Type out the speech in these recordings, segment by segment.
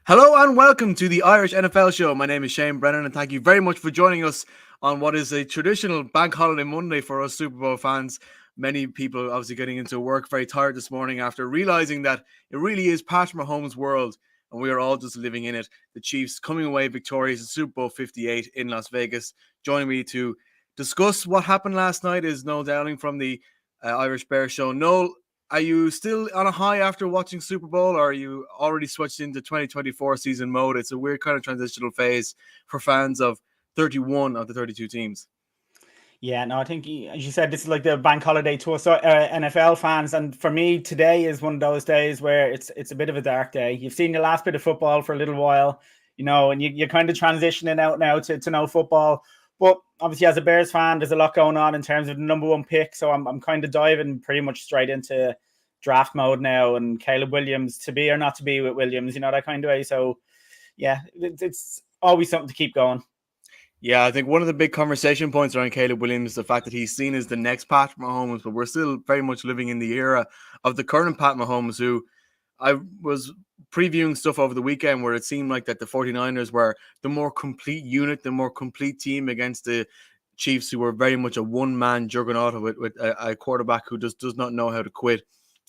Hello and welcome to the Irish NFL Show. My name is Shane Brennan and thank you very much for joining us on what is a traditional bank holiday Monday for us Super Bowl fans. Many people obviously getting into work very tired this morning after realizing that it really is Patrick Mahomes' world and we are all just living in it. The Chiefs coming away victorious in Super Bowl 58 in Las Vegas. Joining me to discuss what happened last night is Noel Dowling from the Irish Bear Show. Noel, are you still on a high after watching Super Bowl, or are you already switched into 2024 season mode? It's a weird kind of transitional phase for fans of 31 of the 32 teams. Yeah, no, I think, as you said, this is like the bank holiday to us NFL fans, and for me, today is one of those days where it's a bit of a dark day. You've seen the last bit of football for a little while, and you're kind of transitioning out now to no football. But obviously, as a Bears fan, there's a lot going on in terms of the number one pick, so I'm kind of diving pretty much straight into draft mode now, and Caleb Williams, to be or not to be with Williams, that kind of way. So, yeah, it's always something to keep going. Yeah, I think one of the big conversation points around Caleb Williams is the fact that he's seen as the next Pat Mahomes, but we're still very much living in the era of the current Pat Mahomes, who I was previewing stuff over the weekend where it seemed like that the 49ers were the more complete unit, the more complete team against the Chiefs, who were very much a one-man juggernaut with a quarterback who just does not know how to quit.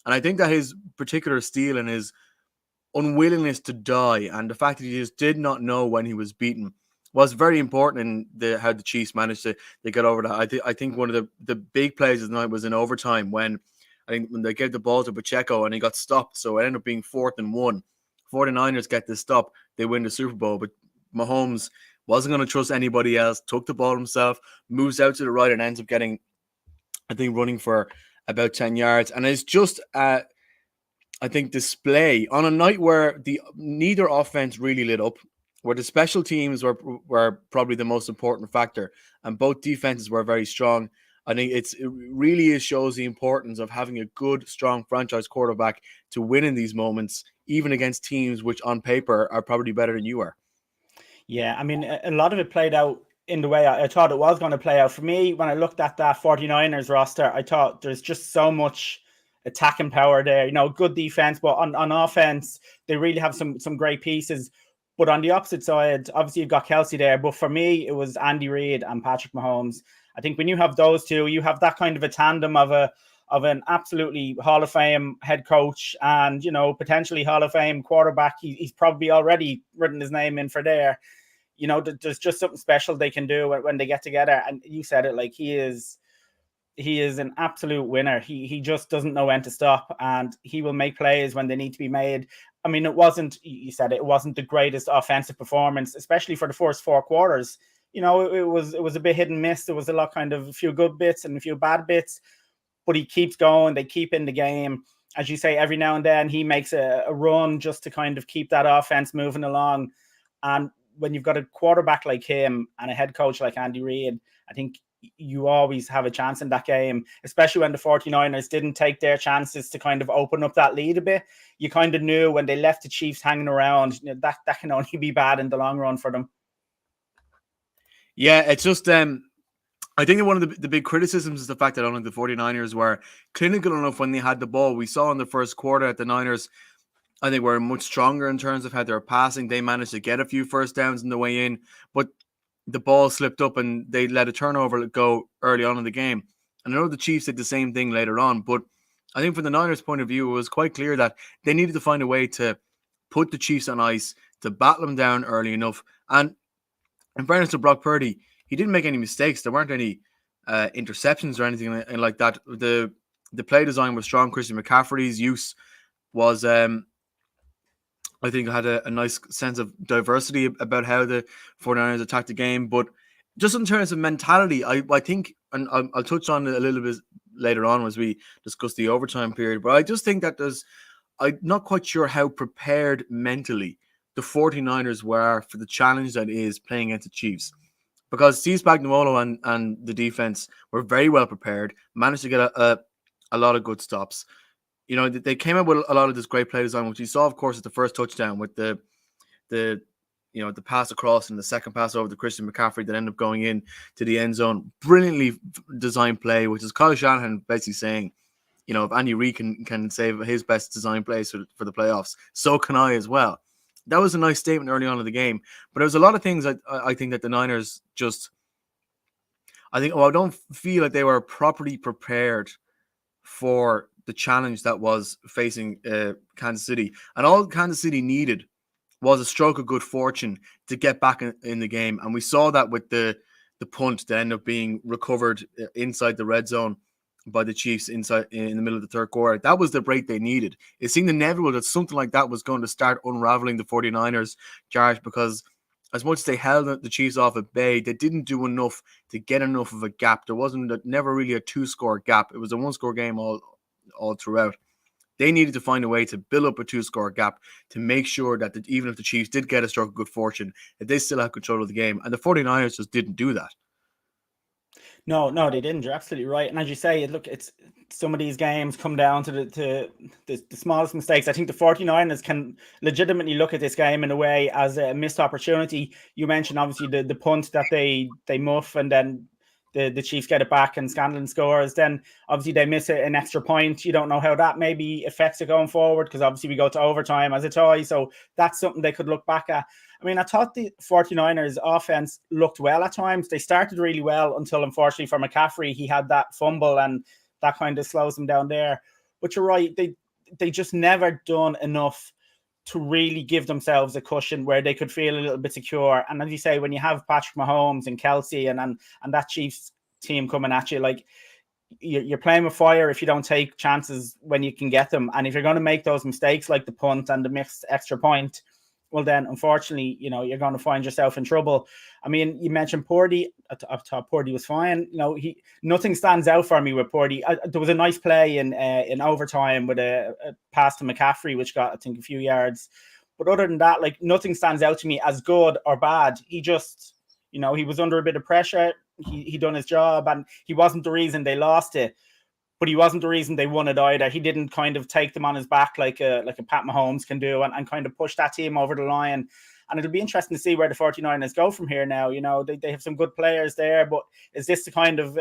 And I think that his particular steel and his unwillingness to die and the fact that he just did not know when he was beaten was very important in how the Chiefs managed to get over that. I think one of the big plays of the night was in overtime when they gave the ball to Pacheco and he got stopped. So it ended up being 4th and 1. 49ers get this stop. They win the Super Bowl. But Mahomes wasn't going to trust anybody else, took the ball himself, moves out to the right and ends up getting, I think, running for about 10 yards. And it's just I think display on a night where neither offense really lit up, where the special teams were probably the most important factor, and both defenses were very strong. I think it really shows the importance of having a good, strong franchise quarterback to win in these moments, even against teams which on paper are probably better than you are. Yeah, I mean, a lot of it played out in the way I thought it was going to play out. For me, when I looked at that 49ers roster, I thought there's just so much attacking power there. Good defense, but on offense, they really have some great pieces. But on the opposite side, obviously you've got Kelsey there. But for me, it was Andy Reid and Patrick Mahomes. I think when you have those two, you have that kind of a tandem of an absolutely Hall of Fame head coach and, potentially Hall of Fame quarterback. He's probably already written his name in for there. There's just something special they can do when they get together. And you said it, like he is an absolute winner. He just doesn't know when to stop, and he will make plays when they need to be made. I mean, you said it wasn't the greatest offensive performance, especially for the first 4 quarters. It was a bit hit and miss. There was a few good bits and a few bad bits, but he keeps going. They keep in the game. As you say, every now and then he makes a run just to kind of keep that offense moving along. And when you've got a quarterback like him and a head coach like Andy Reid, I think you always have a chance in that game, especially when the 49ers didn't take their chances to kind of open up that lead a bit. You kind of knew when they left the Chiefs hanging around, that can only be bad in the long run for them. Yeah, it's just I think that one of the big criticisms is the fact that only the 49ers were clinical enough when they had the ball. We saw in the first quarter that the Niners, I think, were much stronger in terms of how they were passing. They managed to get a few first downs on the way in, but the ball slipped up and they let a turnover go early on in the game. And I know the Chiefs did the same thing later on, but I think from the Niners' point of view, it was quite clear that they needed to find a way to put the Chiefs on ice, to battle them down early enough. And in fairness to Brock Purdy, he didn't make any mistakes. There weren't any interceptions or anything like that. The play design was strong. Christian McCaffrey's use was I think had a nice sense of diversity about how the 49ers attacked the game. But just in terms of mentality, I think, and I'll touch on it a little bit later on as we discuss the overtime period, but I just think that I'm not quite sure how prepared mentally the 49ers were for the challenge that is playing against the Chiefs. Because Steve Spagnuolo and the defense were very well prepared, managed to get a lot of good stops. They came up with a lot of this great play design, which you saw, of course, at the first touchdown with the pass across and the second pass over to Christian McCaffrey that ended up going in to the end zone. Brilliantly designed play, which is Kyle Shanahan basically saying, if Andy Reid can save his best design plays for the playoffs, so can I as well. That was a nice statement early on in the game. But there was a lot of things I think that the Niners just, I don't feel like they were properly prepared for the challenge that was facing Kansas City. And all Kansas City needed was a stroke of good fortune to get back in the game. And we saw that with the punt that ended up being recovered inside the red zone by the Chiefs inside in the middle of the third quarter. That was the break they needed. It seemed inevitable that something like that was going to start unraveling the 49ers, Josh, because as much as they held the Chiefs off at bay, they didn't do enough to get enough of a gap. There wasn't never really a 2-score gap. It was a 1-score game all throughout. They needed to find a way to build up a 2-score gap to make sure that even if the Chiefs did get a stroke of good fortune, that they still had control of the game. And the 49ers just didn't do that. No, they didn't. You're absolutely right. And as you say, look, it's some of these games come down to the smallest mistakes. I think the 49ers can legitimately look at this game in a way as a missed opportunity. You mentioned obviously the punt that they muff, and then the Chiefs get it back and Scanlon scores. Then obviously they miss an extra point. You don't know how that maybe affects it going forward, because obviously we go to overtime as a tie. So that's something they could look back at. I mean, I thought the 49ers offense looked well at times. They started really well until, unfortunately, for McCaffrey, he had that fumble and that kind of slows them down there. But you're right, they just never done enough to really give themselves a cushion where they could feel a little bit secure. And as you say, when you have Patrick Mahomes and Kelsey and that Chiefs team coming at you, like, you're playing with fire if you don't take chances when you can get them. And if you're going to make those mistakes like the punt and the missed extra point, well, then unfortunately, you're going to find yourself in trouble. I mean, you mentioned Purdy. I thought Purdy was fine. Nothing stands out for me with Purdy. There was a nice play in overtime with a pass to McCaffrey, which got, I think, a few yards. But other than that, like, nothing stands out to me as good or bad. He just, he was under a bit of pressure. He done his job, and he wasn't the reason they lost it. But he wasn't the reason they won it either. He didn't kind of take them on his back like a Pat Mahomes can do and kind of push that team over the line. And it'll be interesting to see where the 49ers go from here now. They have some good players there, but is this the kind of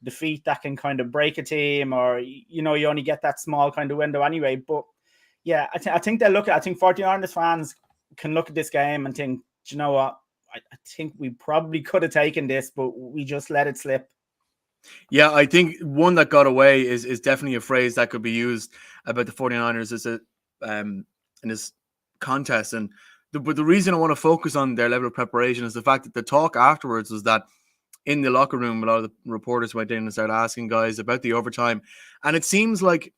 defeat that can kind of break a team, or, you only get that small kind of window anyway? But yeah, I think 49ers fans can look at this game and think, do you know what? I think we probably could have taken this, but we just let it slip. Yeah, I think one that got away is definitely a phrase that could be used about the 49ers in this contest. But the reason I want to focus on their level of preparation is the fact that the talk afterwards was that in the locker room, a lot of the reporters went in and started asking guys about the overtime. And it seems like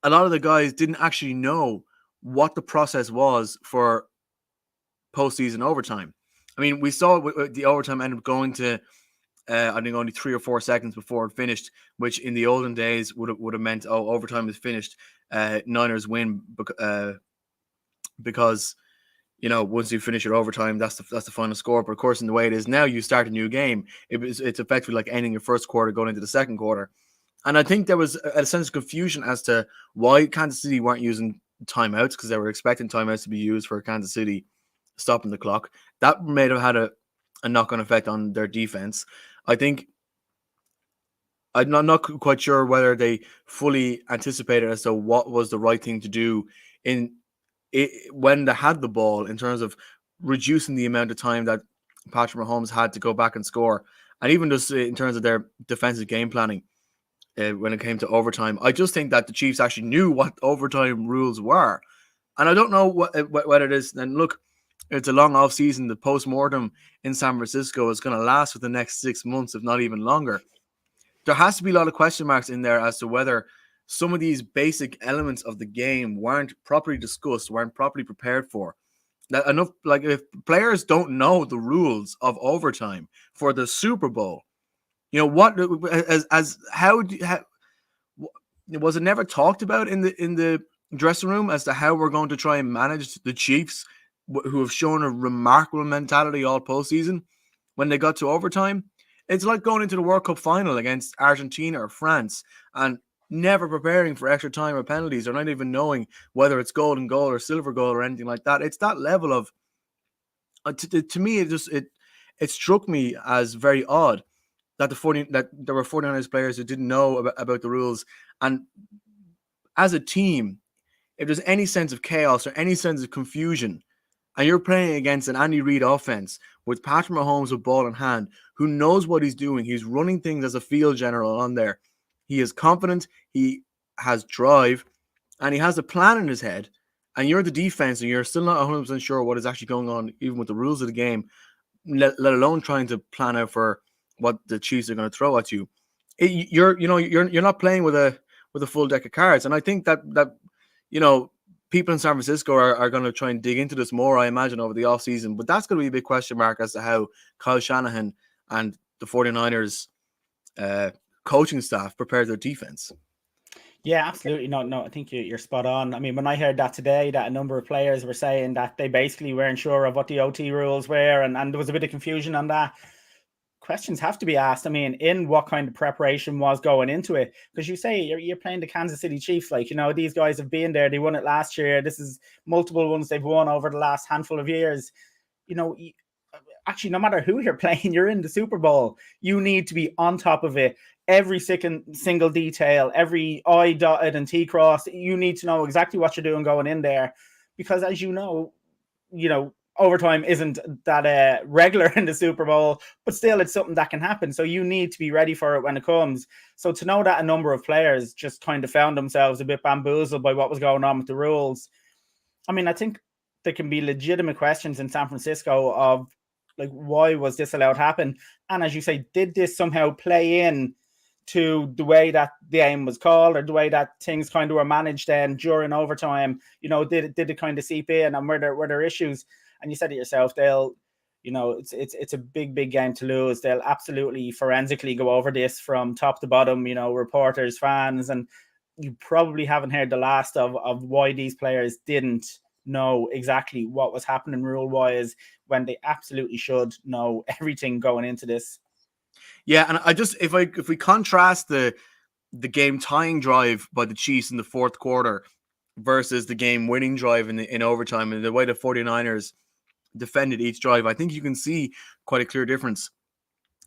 a lot of the guys didn't actually know what the process was for postseason overtime. I mean, we saw the overtime ended up going to I think only 3 or 4 seconds before it finished, which in the olden days would have meant, overtime is finished, Niners win because once you finish your overtime, that's the final score. But of course, in the way it is now, you start a new game. It's effectively like ending your first quarter going into the second quarter, and I think there was a sense of confusion as to why Kansas City weren't using timeouts, because they were expecting timeouts to be used for Kansas City stopping the clock. That may have had a knock-on effect on their defense. I think I'm not quite sure whether they fully anticipated as to what was the right thing to do when they had the ball, in terms of reducing the amount of time that Patrick Mahomes had to go back and score, and even just in terms of their defensive game planning when it came to overtime. I just think that the Chiefs actually knew what overtime rules were, and I don't know what it is. And look, it's a long off season. The post-mortem in San Francisco is going to last for the next 6 months, if not even longer. There has to be a lot of question marks in there as to whether some of these basic elements of the game weren't properly discussed, weren't properly prepared for. That enough, like, if players don't know the rules of overtime for the Super Bowl, what was it never talked about in the dressing room as to how we're going to try and manage the Chiefs, who have shown a remarkable mentality all postseason, when they got to overtime? It's like going into the World Cup final against Argentina or France and never preparing for extra time or penalties, or not even knowing whether it's golden goal or silver goal or anything like that. It's that level of, to me, it struck me as very odd that there were 49ers players who didn't know about the rules. And as a team, if there's any sense of chaos or any sense of confusion, and you're playing against an Andy Reid offense with Patrick Mahomes with ball in hand, who knows what he's doing, he's running things as a field general on there. He is confident, he has drive, and he has a plan in his head. And you're the defense, and you're still not 100% sure what is actually going on, even with the rules of the game, let alone trying to plan out for what the Chiefs are going to throw at you. You're not playing with a full deck of cards, and I think that people in San Francisco are going to try and dig into this more, I imagine, over the offseason. But that's going to be a big question mark as to how Kyle Shanahan and the 49ers coaching staff prepare their defense. Yeah, absolutely. No, I think you're spot on. I mean, when I heard that today, that a number of players were saying that they basically weren't sure of what the OT rules were, and there was a bit of confusion on that. Questions have to be asked. I mean, in what kind of preparation was going into it? Because you say you're playing the Kansas City Chiefs. Like, these guys have been there. They won it last year. This is multiple ones they've won over the last handful of years. Actually, no matter who you're playing, you're in the Super Bowl. You need to be on top of it. Every single detail, every I dotted and T crossed. You need to know exactly what you're doing going in there, because as you know, overtime isn't that regular in the Super Bowl, but still it's something that can happen. So you need to be ready for it when it comes. So to know that a number of players just kind of found themselves a bit bamboozled by what was going on with the rules. I mean, I think there can be legitimate questions in San Francisco of, like, why was this allowed to happen? And as you say, did this somehow play in to the way that the game was called, or the way that things kind of were managed then during overtime? Did it kind of seep in, and were there issues? And you said it yourself, it's a big game to lose. They'll absolutely forensically go over this from top to bottom, reporters, fans, and you probably haven't heard the last of why these players didn't know exactly what was happening rule-wise, when they absolutely should know everything going into this. Yeah, and if we contrast the game tying drive by the Chiefs in the fourth quarter versus the game winning drive in overtime, and the way the 49ers defended each drive, I think you can see quite a clear difference.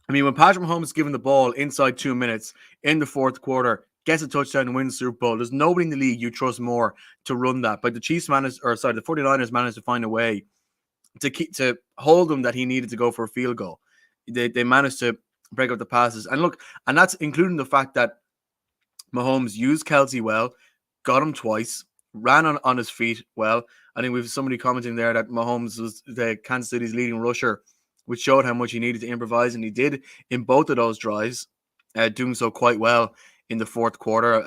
I mean, when Patrick Mahomes is given the ball inside 2 minutes in the fourth quarter, gets a touchdown and wins the Super Bowl, there's nobody in the league you trust more to run that. But the 49ers managed to find a way to hold him that he needed to go for a field goal. They managed to break up the passes. And look, and that's including the fact that Mahomes used Kelsey well, got him twice, ran on his feet well. I think we have somebody commenting there that Mahomes was the Kansas City's leading rusher, which showed how much he needed to improvise, and he did in both of those drives, doing so quite well in the fourth quarter.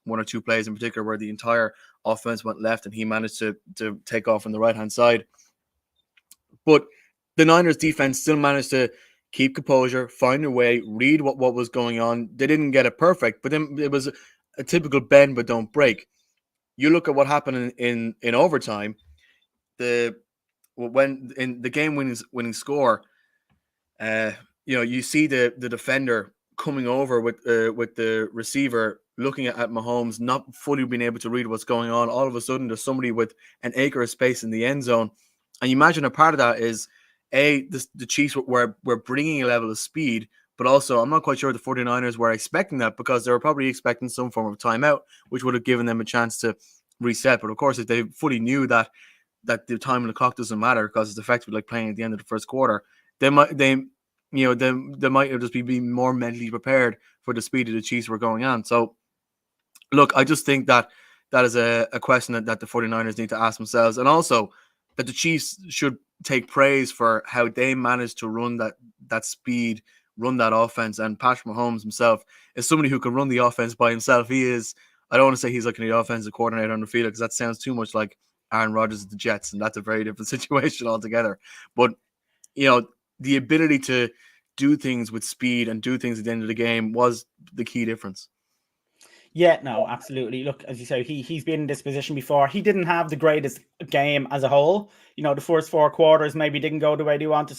One or two plays in particular where the entire offense went left, and he managed to take off on the right-hand side. But the Niners defense still managed to keep composure, find a way, read what was going on. They didn't get it perfect, but then it was a typical bend but don't break. You look at what happened in overtime. When in the game winning score, you see the defender coming over with the receiver, looking at Mahomes, not fully being able to read what's going on. All of a sudden, there's somebody with an acre of space in the end zone, and you imagine a part of that is the Chiefs were bringing a level of speed, but also I'm not quite sure the 49ers were expecting that, because they were probably expecting some form of timeout, which would have given them a chance to reset. But of course, if they fully knew that the time on the clock doesn't matter because it's effectively like playing at the end of the first quarter, they might have just be more mentally prepared for the speed of the Chiefs were going on. So look, I just think that is a question that the 49ers need to ask themselves, and also that the Chiefs should take praise for how they managed to run that speed, run that offense. And Patrick Mahomes himself is somebody who can run the offense by himself. He is, I don't want to say he's like the offensive coordinator on the field, because that sounds too much like Aaron Rodgers at the Jets, and that's a very different situation altogether. But, the ability to do things with speed and do things at the end of the game was the key difference. Yeah, no, absolutely. Look, as you say, he's been in this position before. He didn't have the greatest game as a whole. The first four quarters maybe didn't go the way they wanted.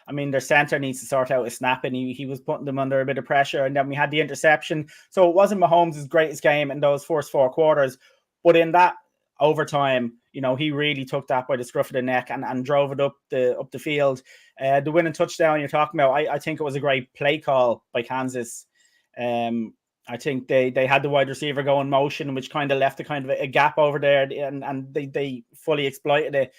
Their center needs to sort out his snap, and he was putting them under a bit of pressure. And then we had the interception. So it wasn't Mahomes' greatest game in those first four quarters. But in that overtime, he really took that by the scruff of the neck and drove it up the field. The winning touchdown you're talking about, I think it was a great play call by Kansas. I think they had the wide receiver go in motion, which kind of left a kind of a gap over there, and they fully exploited it.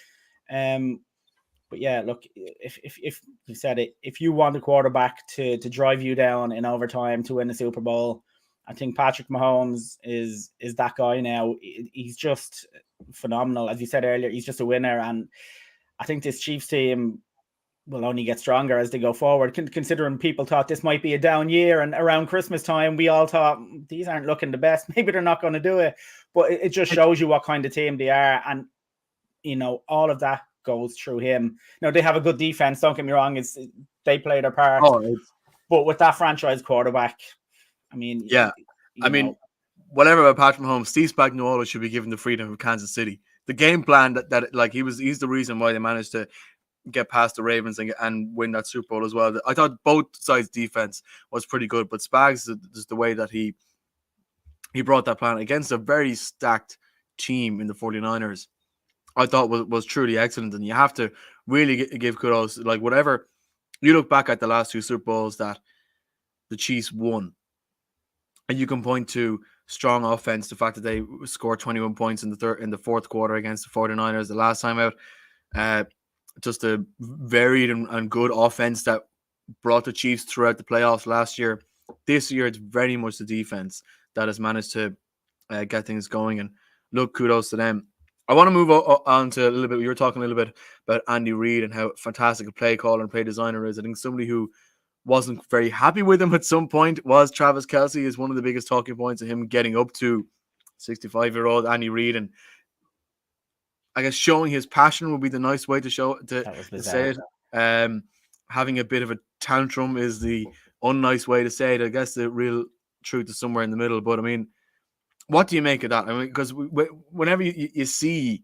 But yeah, look, if you said it, if you want a quarterback to drive you down in overtime to win the Super Bowl, I think Patrick Mahomes is that guy now. He's just phenomenal, as you said earlier. He's just a winner, and I think this Chiefs team will only get stronger as they go forward. Considering people thought this might be a down year, and around Christmas time, we all thought these aren't looking the best. Maybe they're not going to do it, but it just shows you what kind of team they are, and all of that goes through him. They have a good defense. Don't get me wrong; they play their part. But with that franchise quarterback, I mean, yeah, I mean, whatever about Patrick Mahomes, Steve Spagnuolo should be given the freedom of Kansas City. The game plan that like he's the reason why they managed to get past the Ravens and win that Super Bowl as well. I thought both sides' defense was pretty good, but Spags is the way that he brought that plan against a very stacked team in the 49ers. I thought was truly excellent, and you have to really give kudos. Like whatever you look back at the last two Super Bowls that the Chiefs won, and you can point to strong offense, the fact that they scored 21 points in the fourth quarter against the 49ers the last time out. Just a varied and good offense that brought the Chiefs throughout the playoffs last year. This year, it's very much the defense that has managed to get things going, and look, kudos to them. I want to move on to a little bit. You were talking a little bit about Andy Reid and how fantastic a play caller and play designer is. I think somebody who wasn't very happy with him at some point was Travis Kelce. Is one of the biggest talking points of him getting up to 65-year-old Andy Reid, and I guess showing his passion would be the nice way to say it. Having a bit of a tantrum is the unnice way to say it. I guess the real truth is somewhere in the middle. But I mean, what do you make of that? I mean, because whenever you see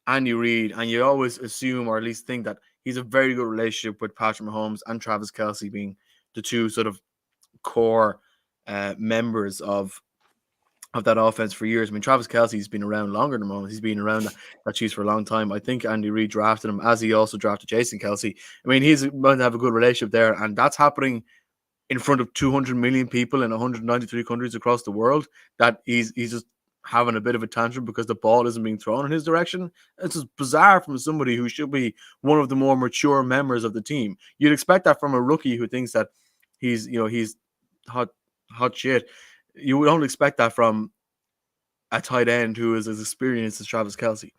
Andy Reid, and you always assume, or at least think, that he's a very good relationship with Patrick Mahomes and Travis Kelce being the two sort of core members of that offense for years. I mean, Travis Kelce's been around longer than Mahomes. He's been around that Chiefs for a long time. I think Andy Reid drafted him, as he also drafted Jason Kelce. I mean, he's going to have a good relationship there, and that's happening in front of 200 million people in 193 countries across the world. That he's just having a bit of a tantrum because the ball isn't being thrown in his direction. It's just bizarre from somebody who should be one of the more mature members of the team. You'd expect that from a rookie who thinks that he's hot shit. You don't expect that from a tight end who is as experienced as Travis Kelce.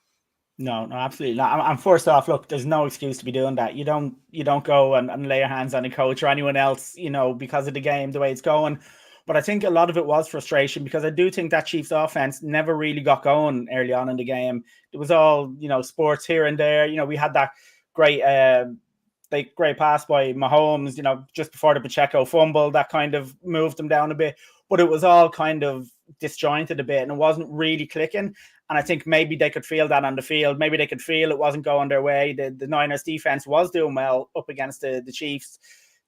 No, absolutely not. And first off, look, there's no excuse to be doing that. You don't go and lay your hands on a coach or anyone else, because of the game, the way it's going. But I think a lot of it was frustration, because I do think that Chiefs offense never really got going early on in the game. It was all, sports here and there. We had that great pass by Mahomes, just before the Pacheco fumble that kind of moved them down a bit. But it was all kind of disjointed a bit, and it wasn't really clicking. And I think maybe they could feel that on the field. Maybe they could feel it wasn't going their way. The Niners defense was doing well up against the Chiefs.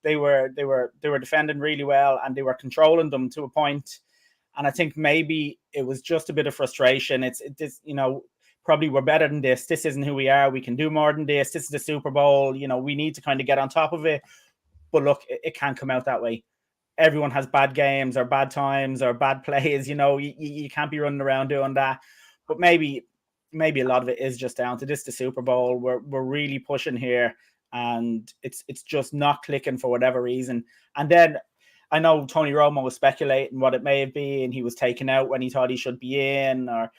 They were defending really well, and they were controlling them to a point. And I think maybe it was just a bit of frustration. It's probably we're better than this. This isn't who we are. We can do more than this. This is the Super Bowl. We need to kind of get on top of it. But look, it can't come out that way. Everyone has bad games or bad times or bad plays. You can't be running around doing that. But maybe a lot of it is just down to this, the Super Bowl. We're really pushing here, and it's just not clicking for whatever reason. And then I know Tony Romo was speculating what it may have been. He was taken out when he thought he should be in, or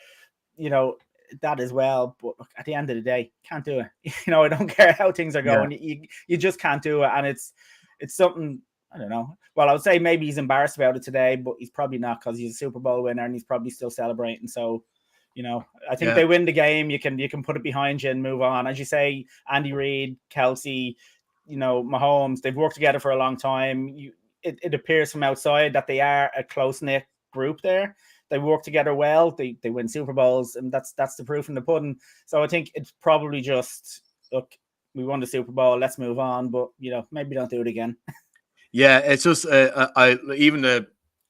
that as well. But look, at the end of the day, can't do it. I don't care how things are going. Yeah. You just can't do it, and it's something. I don't know. Well, I would say maybe he's embarrassed about it today, but he's probably not, because he's a Super Bowl winner and he's probably still celebrating. So, I think they win the game. You can put it behind you and move on. As you say, Andy Reid, Kelce, Mahomes, they've worked together for a long time. It appears from outside that they are a close-knit group there. They work together well. They win Super Bowls, and that's the proof in the pudding. So I think it's probably just, look, we won the Super Bowl, let's move on. But, maybe don't do it again. Yeah, it's just I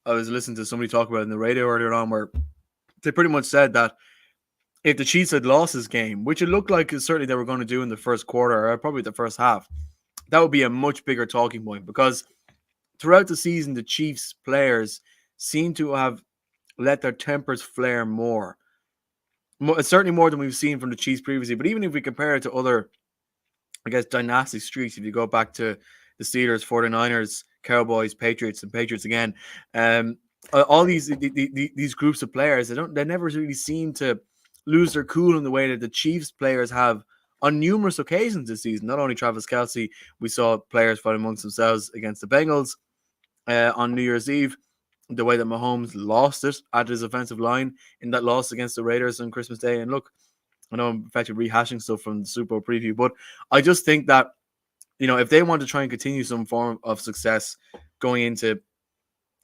was listening to somebody talk about it in the radio earlier on, where they pretty much said that if the Chiefs had lost this game, which it looked like certainly they were going to do in the first quarter or probably the first half, that would be a much bigger talking point, because throughout the season, the Chiefs players seem to have let their tempers flare more. Certainly more than we've seen from the Chiefs previously. But even if we compare it to other, I guess, dynastic streaks, if you go back to the Steelers, 49ers, Cowboys, Patriots, and Patriots again, all these groups of players, they never really seem to lose their cool in the way that the Chiefs players have on numerous occasions this season. Not only Travis Kelce, we saw players fight amongst themselves against the Bengals on New Year's Eve. The way that Mahomes lost it at his offensive line in that loss against the Raiders on Christmas Day. And look, I know I'm effectively rehashing stuff from the Super Bowl preview, but I just think that, if they want to try and continue some form of success going into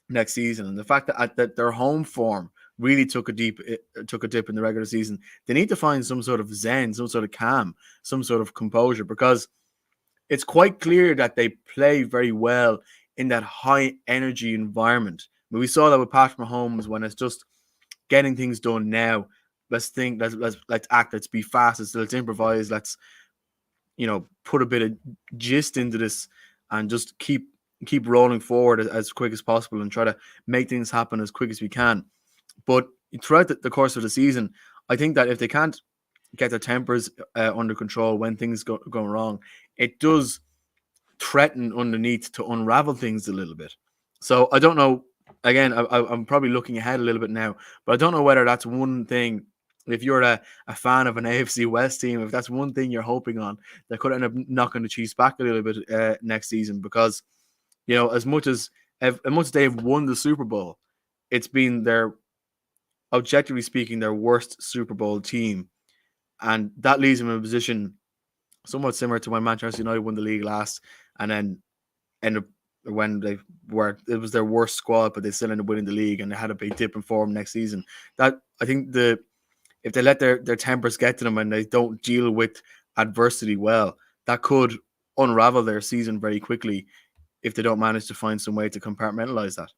next season, and the fact that their home form really took a dip in the regular season, they need to find some sort of zen, some sort of calm, some sort of composure, because it's quite clear that they play very well in that high energy environment. I mean, we saw that with Patrick Mahomes when it's just getting things done now. Let's think. Let's act. Let's be fast. Let's improvise. Let's put a bit of gist into this and just keep rolling forward as quick as possible and try to make things happen as quick as we can. But throughout the course of the season, I think that if they can't get their tempers under control when things go wrong, it does threaten underneath to unravel things a little bit. So I don't know. Again, I'm probably looking ahead a little bit now, but I don't know whether that's one thing. If you're a fan of an AFC West team, if that's one thing you're hoping on, that could end up knocking the Chiefs back a little bit next season, because as much as they've won the Super Bowl, it's been their, objectively speaking, their worst Super Bowl team, and that leaves them in a position somewhat similar to when Manchester United won the league last, and then end up when it was their worst squad, but they still ended up winning the league, and they had a big dip in form next season. That, I think, if they let their tempers get to them and they don't deal with adversity well, that could unravel their season very quickly if they don't manage to find some way to compartmentalize that.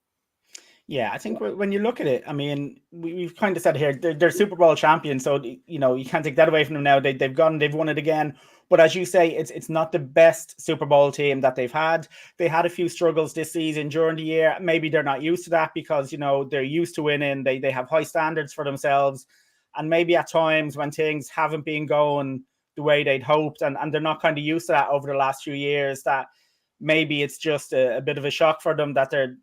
Yeah, I think when you look at it, I mean, we've kind of said here, they're Super Bowl champions, so you can't take that away from them now. They've won it again. But as you say, it's not the best Super Bowl team that they've had. They had a few struggles this season during the year. Maybe they're not used to that because they're used to winning. They have high standards for themselves, and maybe at times when things haven't been going the way they'd hoped, and they're not kind of used to that over the last few years, that maybe it's just a bit of a shock for them that they're.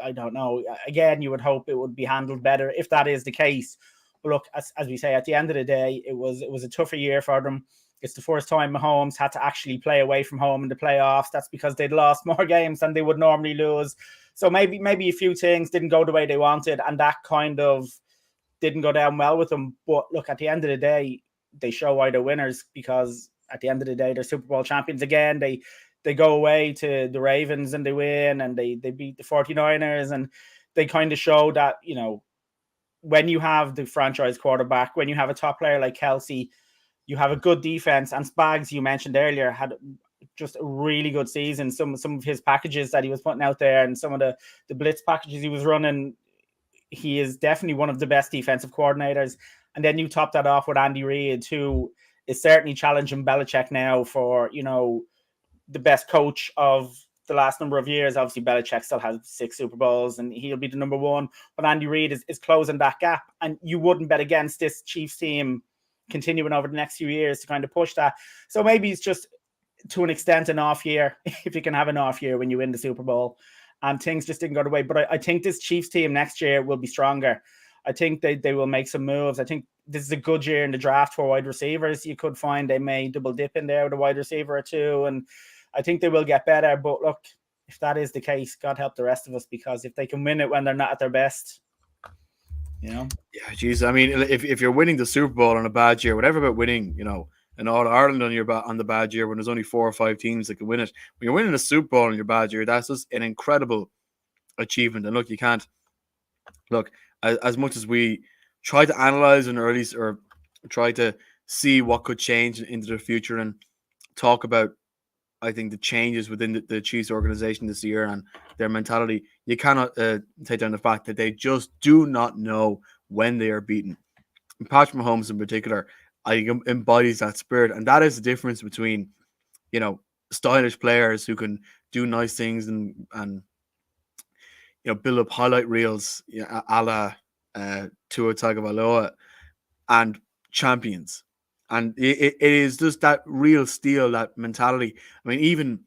I don't know. Again, you would hope it would be handled better if that is the case. But look, as we say, at the end of the day, it was a tougher year for them. It's the first time Mahomes had to actually play away from home in the playoffs. That's because they'd lost more games than they would normally lose. So maybe a few things didn't go the way they wanted, and that kind of didn't go down well with them. But look, at the end of the day, they show why they're winners, because at the end of the day, they're Super Bowl champions again. They go away to the Ravens and they win, and they beat the 49ers, and they kind of show that, when you have the franchise quarterback, when you have a top player like Kelce, you have a good defense. And Spags, you mentioned earlier, had just a really good season. Some of his packages that he was putting out there and some of the blitz packages he was running, he is definitely one of the best defensive coordinators. And then you top that off with Andy Reid, who is certainly challenging Belichick now for, the best coach of the last number of years. Obviously, Belichick still has 6 Super Bowls and he'll be the number one, but Andy Reid is closing that gap. And you wouldn't bet against this Chiefs team continuing over the next few years to kind of push that. So maybe it's just, to an extent, an off year, if you can have an off year when you win the Super Bowl, and things just didn't go the way. But I think this Chiefs team next year will be stronger. I think they will make some moves. I think this is a good year in the draft for wide receivers. You could find they may double dip in there with a wide receiver or two, and I think they will get better. But look, if that is the case, God help the rest of us, because if they can win it when they're not at their best, Yeah, geez. I mean, if you're winning the Super Bowl on a bad year, whatever about winning, an All Ireland on the bad year when there's only 4 or 5 teams that can win it. When you're winning a Super Bowl on your bad year, that's just an incredible achievement. And look, you can't look as much as we try to analyze and or try to see what could change into the future and talk about, I think, the changes within the Chiefs organization this year and their mentality. You cannot take down the fact that they just do not know when they are beaten. And Patrick Mahomes in particular, I think, embodies that spirit, and that is the difference between, stylish players who can do nice things and build up highlight reels, a la Tua Tagovailoa, and champions. And it is just that real steel, that mentality. I mean, even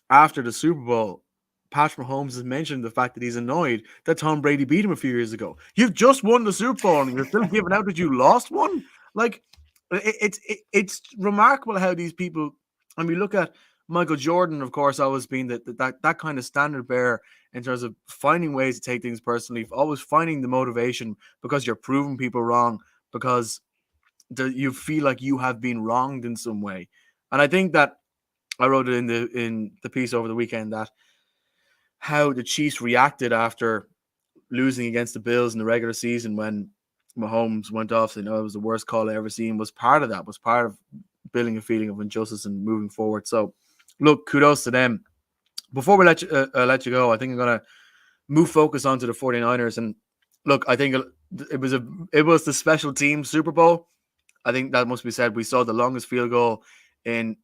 after the Super Bowl, Patrick Mahomes has mentioned the fact that he's annoyed that Tom Brady beat him a few years ago. You've just won the Super Bowl and you're still giving out that you lost one. Like, it's remarkable how these people. I mean, look at Michael Jordan, of course, always being that kind of standard bearer in terms of finding ways to take things personally, always finding the motivation because you're proving people wrong, because you feel like you have been wronged in some way. And I think that I wrote it in the piece over the weekend that how the Chiefs reacted after losing against the Bills in the regular season when Mahomes went off, saying, "Oh, it was the worst call I ever seen," was part of that, was part of building a feeling of injustice and moving forward. So, look, kudos to them. Before we let you go, I think I'm gonna move focus onto the 49ers. And look, I think it was the special team Super Bowl. I think that must be said. We saw the longest field goal in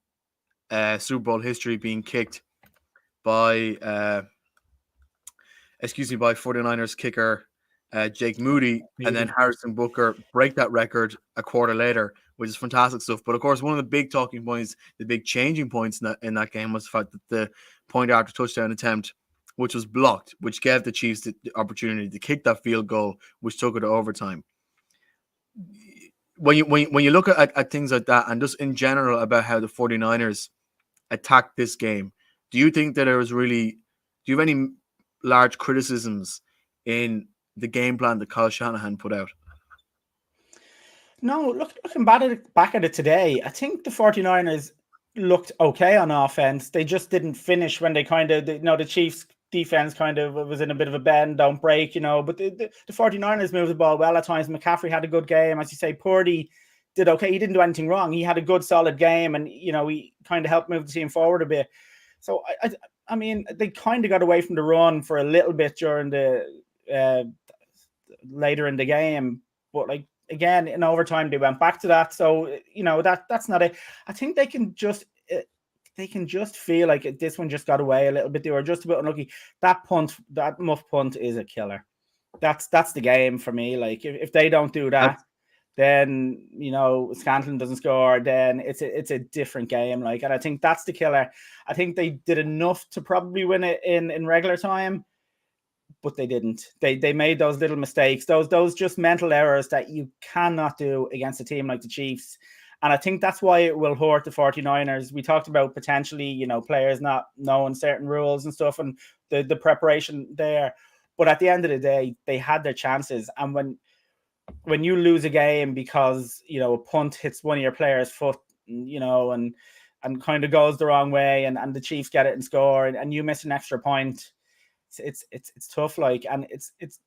Super Bowl history being kicked by by 49ers kicker Jake Moody, and then Harrison Butker break that record a quarter later, which is fantastic stuff. But of course, one of the big talking points, the big changing points in that game was the fact that the point after touchdown attempt, which was blocked, which gave the Chiefs the opportunity to kick that field goal, which took it to overtime. When you look at things like that, and just in general about how the 49ers attacked this game, do you think that do you have any large criticisms in the game plan that Kyle Shanahan put out? No, looking back at it today, I think the 49ers looked okay on offense. They just didn't finish when they the Chiefs defense kind of was in a bit of a bend, don't break, but the 49ers moved the ball well at times. McCaffrey had a good game. As you say, Purdy did okay. He didn't do anything wrong. He had a good, solid game, and, he kind of helped move the team forward a bit. So, I mean, they kind of got away from the run for a little bit during the later in the game, but again, in overtime, they went back to that. So, that's not it. I think they can just feel like this one just got away a little bit. They were just a bit unlucky. That muff punt is a killer. That's the game for me. Like, if they don't do that, then, Scantling doesn't score, then it's a different game. Like, and I think that's the killer. I think they did enough to probably win it in regular time, but they didn't. They made those little mistakes, those just mental errors that you cannot do against a team like the Chiefs. And I think that's why it will hurt the 49ers. We talked about potentially, players not knowing certain rules and stuff, and the preparation there. But at the end of the day, they had their chances. And when you lose a game because, a punt hits one of your players' foot, and kind of goes the wrong way, and the Chiefs get it and score, and you miss an extra point, it's tough. Like, and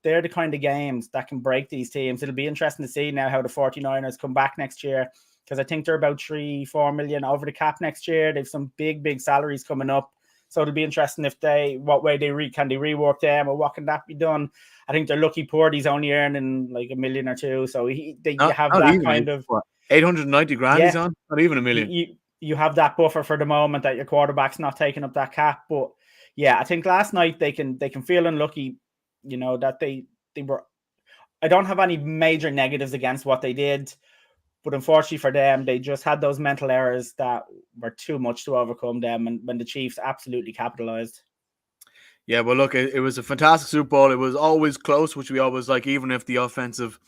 they're the kind of games that can break these teams. It'll be interesting to see now how the 49ers come back next year, because I think they're about 3-4 million over the cap next year. They've some big salaries coming up. So it'll be interesting what way can they rework them, or what can that be done? I think they're lucky Purdy's only earning like $1 million or $2 million. So they have that kind of 890 grand he's on, not even $1 million. You have that buffer for the moment that your quarterback's not taking up that cap. But yeah, I think last night they can feel unlucky, that they were. I don't have any major negatives against what they did, but unfortunately for them, they just had those mental errors that were too much to overcome them, and when the Chiefs absolutely capitalized. Yeah, well, look, it was a fantastic Super Bowl. It was always close, which we always like, even if the offensive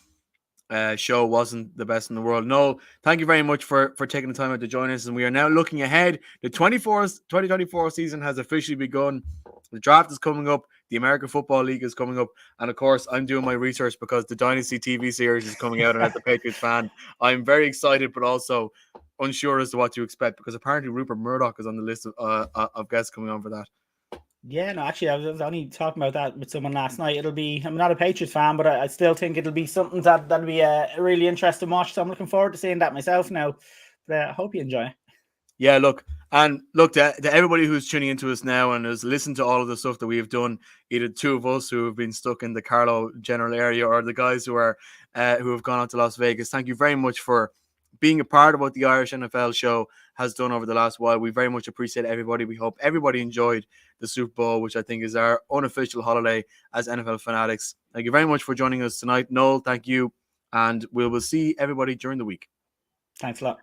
show wasn't the best in the world. Noel, thank you very much for taking the time out to join us. And we are now looking ahead. The 2024 season has officially begun. The draft is coming up. The American Football League is coming up. And of course, I'm doing my research because the Dynasty TV series is coming out. And as a Patriots fan, I'm very excited, but also unsure as to what to expect, because apparently Rupert Murdoch is on the list of guests coming on for that. Yeah, no, actually, I was only talking about that with someone last night. I'm not a Patriots fan, but I still think it'll be something that'll be a really interesting watch. So I'm looking forward to seeing that myself now. But I hope you enjoy. Yeah, look to everybody who's tuning into us now and has listened to all of the stuff that we have done, either two of us who have been stuck in the Carlow general area, or the guys who have gone out to Las Vegas. Thank you very much for being a part of what the Irish NFL show has done over the last while. We very much appreciate everybody. We hope everybody enjoyed the Super Bowl, which I think is our unofficial holiday as NFL fanatics. Thank you very much for joining us tonight. Noel, thank you. And we will see everybody during the week. Thanks a lot.